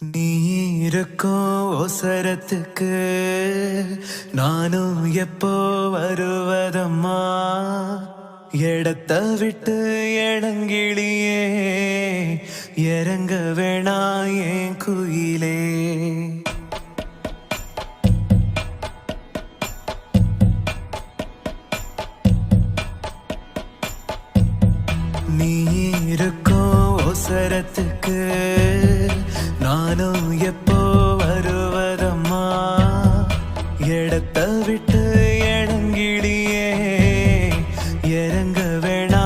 நீ இருக்கும் ஒசரத்துக்கு நானும் எப்போ வருவதம்மா? இடத்த விட்டு இடங்கிளியே இறங்க வேணா என் குயிலே. நீ இருக்கும் ஒசரத்துக்கு நானும் எப்போ வருவதம்மா? இடத்த விட்டு இடங்கிளியே இறங்க வேணா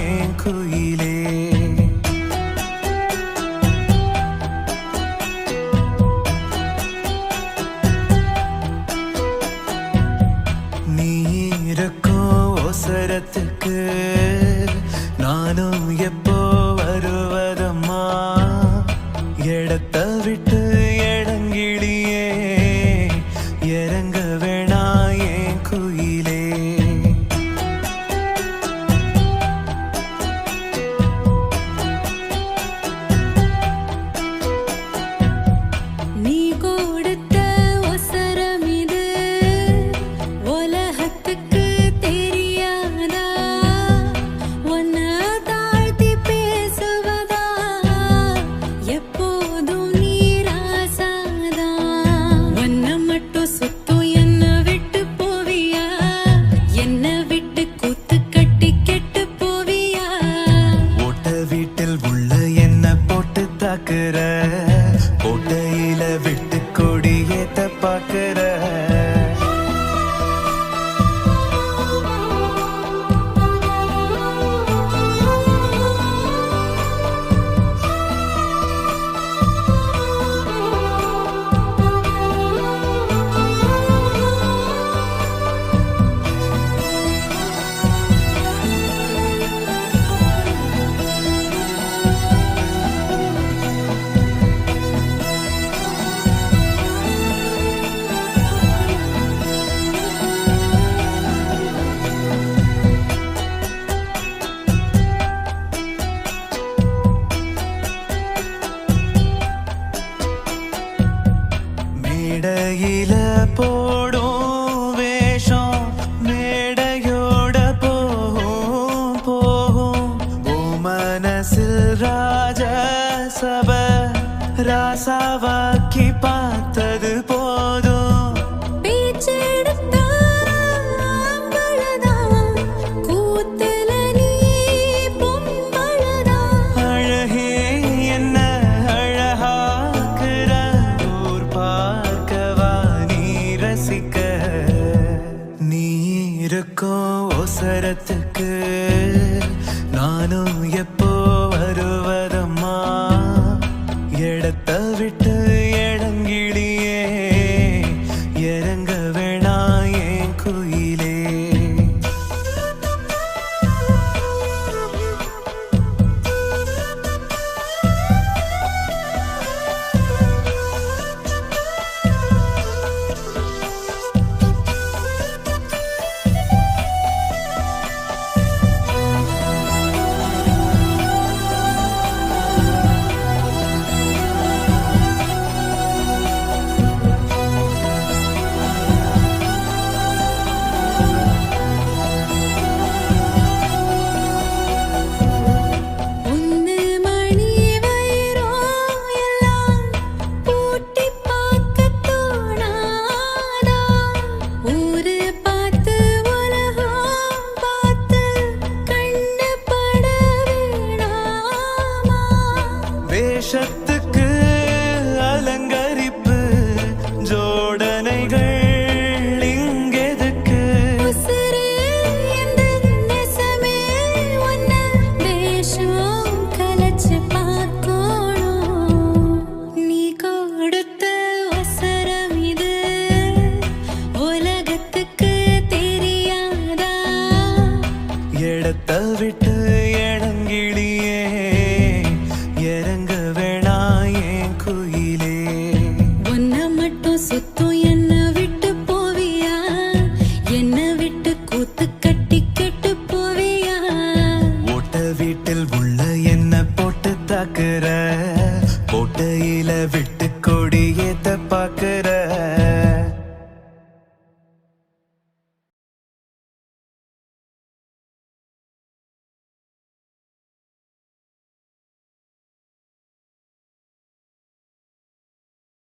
என் குயிலே. நீ இருக்கும் ஒசரத்துக்கு நானும் எப்போ வருவதம்மா? இடத்த விட்டு இடங்கிளியே இறங்க வேணா என் குயிலே. நீ கொடுத்த ஒசரம் இது உலகத்துக்கு தெரியாதா? உன்னை தாழ்த்தி பேசுவதா எப்போதும் நீ ராசாதா? உன்னை மட்டும் சுத்தும் என்னை விட்டு போவியா? என்னை விட்டு கூத்து கட்டி கெட்டு போவியா? ஓட்ட வீட்டில் உள்ள என்ன போட்டு தாக்குற, கோட்டையில விட்டு கொடி ஏத்த பாக்குற. மேடையில போடும் வேஷம் மேடையோட போகும் போகும். ஓ மனசில் ராஜ சப ராசாவாக்கி பார்த்தது போதும். பேச்செடுத்தா ஆம்பளதான், கூத்துல நீ பொம்பளதான். அழகே என்ன அழகாக்குற, ஊர் பார்க்கவா நீ ரசிக்க. நீ இருக்கும் ஒசரத்துக்கு நானும் எப்போ வருவதம்மா? இடத்த விட்டு இடங்கிளியே இறங்க வேணா என் குயிலே. கோயில விட்டு